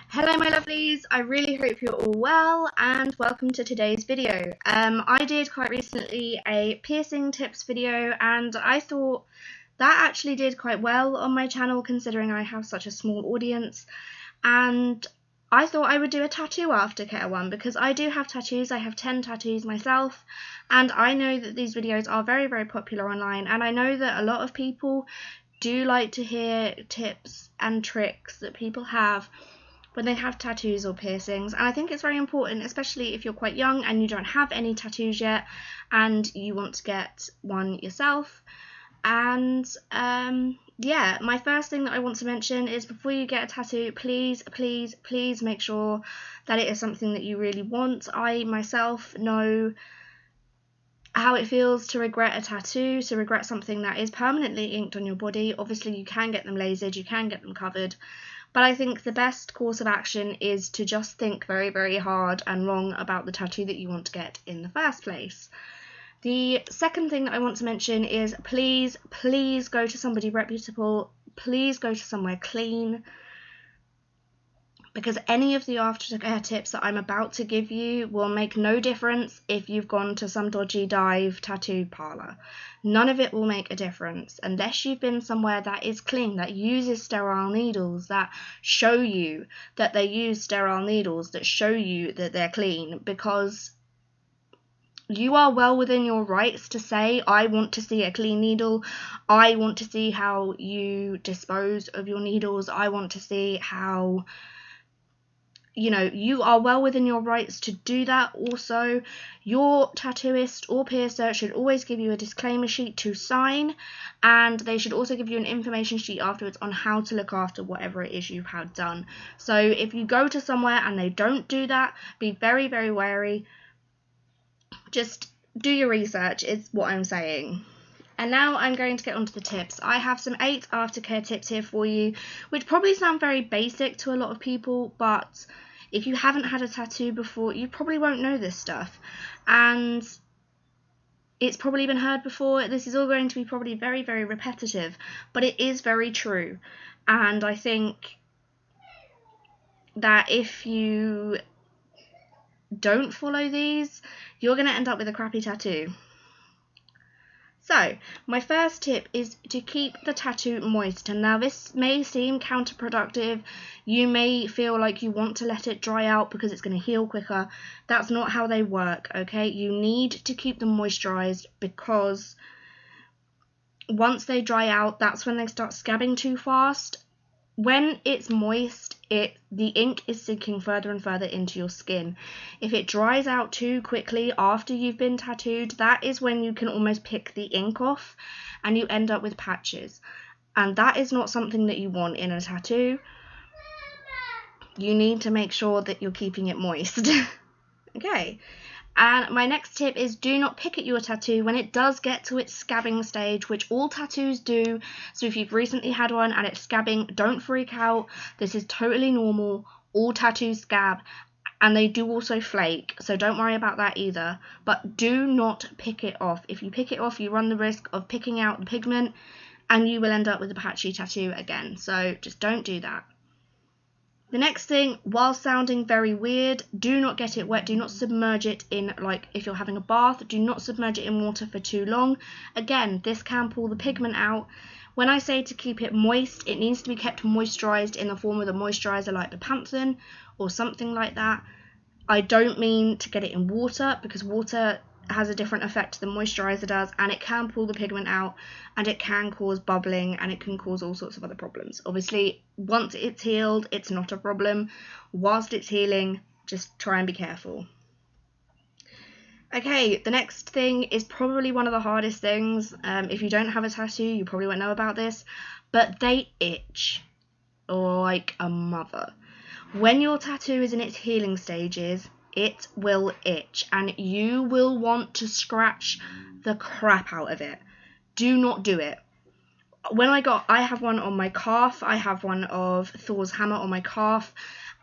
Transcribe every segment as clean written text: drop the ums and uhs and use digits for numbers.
Hello my lovelies, I really hope you're all well and welcome to today's video. I did quite recently a piercing tips video and I thought that actually did quite well on my channel considering I have such a small audience, and I thought I would do a tattoo aftercare one because I do have tattoos. I have 10 tattoos myself, and I know that these videos are very popular online, and I know that a lot of people do like to hear tips and tricks that people have when they have tattoos or piercings, and I think it's very important, especially if you're quite young and you don't have any tattoos yet and you want to get one yourself. And yeah, my first thing that I want to mention is before you get a tattoo, please make sure that it is something that you really want. I myself know how it feels to regret a tattoo, to regret something that is permanently inked on your body. Obviously you can get them lasered, you can get them covered, but I think the best course of action is to just think very hard and long about the tattoo that you want to get in the first place. The second thing that I want to mention is please go to somebody reputable, please go to somewhere clean, because any of the aftercare tips that I'm about to give you will make no difference if you've gone to some dodgy dive tattoo parlour. None of it will make a difference unless you've been somewhere that is clean, that uses sterile needles, that show you that they use sterile needles, that show you that they're clean, because you are well within your rights to say, I want to see a clean needle, I want to see how you dispose of your needles, I want to see how, you know, you are well within your rights to do that. Also, your tattooist or piercer should always give you a disclaimer sheet to sign, and they should also give you an information sheet afterwards on how to look after whatever it is you've had done. So if you go to somewhere and they don't do that, be very wary. Just do your research is what I'm saying. And now I'm going to get onto the tips. I have some 8 aftercare tips here for you, which probably sound very basic to a lot of people, but if you haven't had a tattoo before, you probably won't know this stuff. And it's probably been heard before. This is all going to be probably very repetitive, but it is very true. And I think that if you don't follow these, you're going to end up with a crappy tattoo. So, my first tip is to keep the tattoo moist. And now this may seem counterproductive. You may feel like you want to let it dry out because it's going to heal quicker. That's not how they work, okay? You need to keep them moisturized because once they dry out, that's when they start scabbing too fast. When it's moist, the ink is sinking further and further into your skin. If it dries out too quickly after you've been tattooed, that is when you can almost pick the ink off and you end up with patches. And that is not something that you want in a tattoo. You need to make sure that you're keeping it moist. Okay. And my next tip is do not pick at your tattoo when it does get to its scabbing stage, which all tattoos do. So if you've recently had one and it's scabbing, don't freak out. This is totally normal. All tattoos scab, and they do also flake, so don't worry about that either. But do not pick it off. If you pick it off, you run the risk of picking out the pigment and you will end up with a patchy tattoo again. So just don't do that. The next thing, while sounding very weird, do not get it wet. Do not submerge it in, like if you're having a bath, do not submerge it in water for too long. Again, this can pull the pigment out. When I say to keep it moist, it needs to be kept moisturized in the form of a moisturizer like Bepanthen or something like that. I don't mean to get it in water, because water has a different effect than moisturizer does, and it can pull the pigment out, and it can cause bubbling, and it can cause all sorts of other problems. Obviously, once it's healed, it's not a problem. Whilst it's healing, just try and be careful. Okay, the next thing is probably one of the hardest things. If you don't have a tattoo, you probably won't know about this, but they itch like a mother. When your tattoo is in its healing stages, it will itch and you will want to scratch the crap out of it. Do not do it. I have one on my calf, I have one of Thor's hammer on my calf,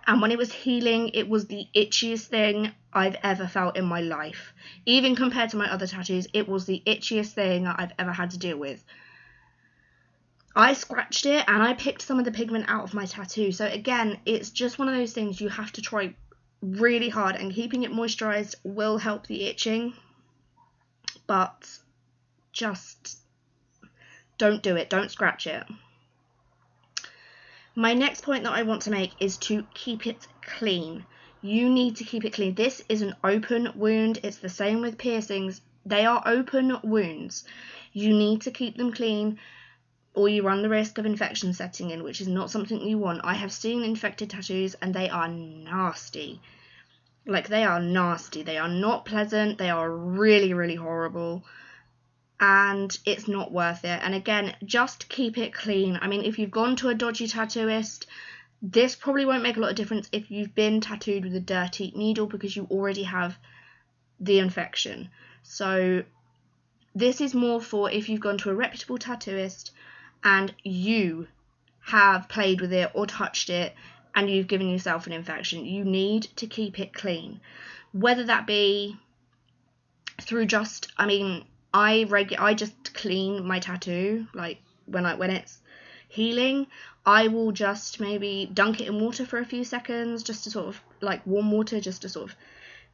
and when it was healing, it was the itchiest thing I've ever felt in my life. Even compared to my other tattoos, it was the itchiest thing I've ever had to deal with. I scratched it and I picked some of the pigment out of my tattoo. So again, it's just one of those things you have to try really hard, and keeping it moisturized will help the itching, but just don't do it. Don't scratch it. My next point that I want to make is to keep it clean. You need to keep it clean. This is an open wound. It's the same with piercings. They are open wounds. You need to keep them clean, or you run the risk of infection setting in, which is not something you want. I have seen infected tattoos and they are nasty. Like, they are nasty. They are not pleasant. They are really, really horrible. And it's not worth it. And again, just keep it clean. I mean, if you've gone to a dodgy tattooist, this probably won't make a lot of difference if you've been tattooed with a dirty needle, because you already have the infection. So this is more for if you've gone to a reputable tattooist and you have played with it or touched it and you've given yourself an infection. You need to keep it clean, whether that be through just, I mean, I just clean my tattoo, like when it's healing, I will just maybe dunk it in water for a few seconds, just to sort of, like, warm water, just to sort of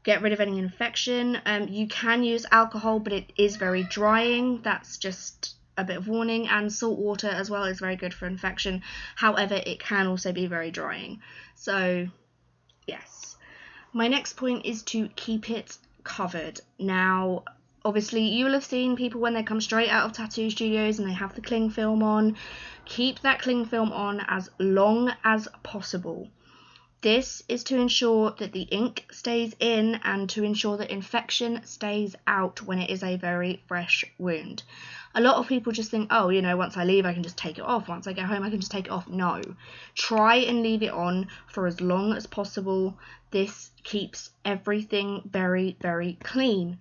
get rid of any infection. You can use alcohol, but it is very drying. That's just a bit of warning. And salt water as well is very good for infection. However, it can also be very drying. So yes. My next point is to keep it covered. Now, obviously, you will have seen people when they come straight out of tattoo studios and they have the cling film on. Keep that cling film on as long as possible. This is to ensure that the ink stays in and to ensure that infection stays out when it is a very fresh wound. A lot of people just think, oh, you know, once I leave I can just take it off. Once I get home I can just take it off. No. Try and leave it on for as long as possible. This keeps everything very, very clean,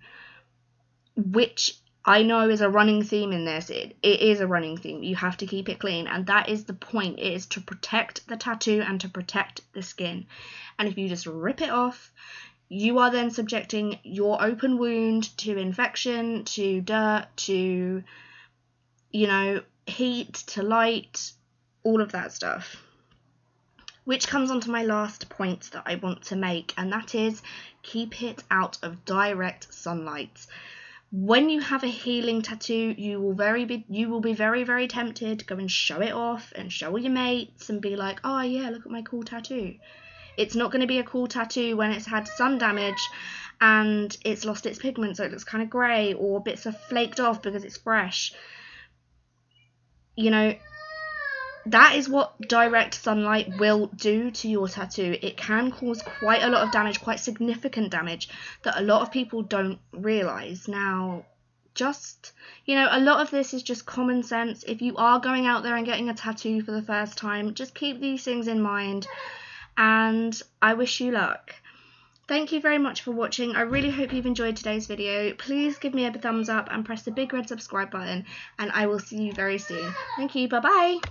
which I know is a running theme in this. It is a running theme. You have to keep it clean, and that is the point. It is to protect the tattoo and to protect the skin. And if you just rip it off, you are then subjecting your open wound to infection, to dirt, to, you know, heat, to light, all of that stuff. Which comes on to my last point that I want to make, and that is keep it out of direct sunlight. When you have a healing tattoo, you will be very, very tempted to go and show it off and show all your mates and be like, oh yeah, look at my cool tattoo. It's not going to be a cool tattoo when it's had sun damage and it's lost its pigment, so it looks kind of grey, or bits are flaked off because it's fresh. You know, that is what direct sunlight will do to your tattoo. It can cause quite a lot of damage, quite significant damage, that a lot of people don't realise. Now, just, you know, a lot of this is just common sense. If you are going out there and getting a tattoo for the first time, just keep these things in mind, and I wish you luck. Thank you very much for watching. I really hope you've enjoyed today's video. Please give me a thumbs up and press the big red subscribe button, and I will see you very soon. Thank you. Bye bye.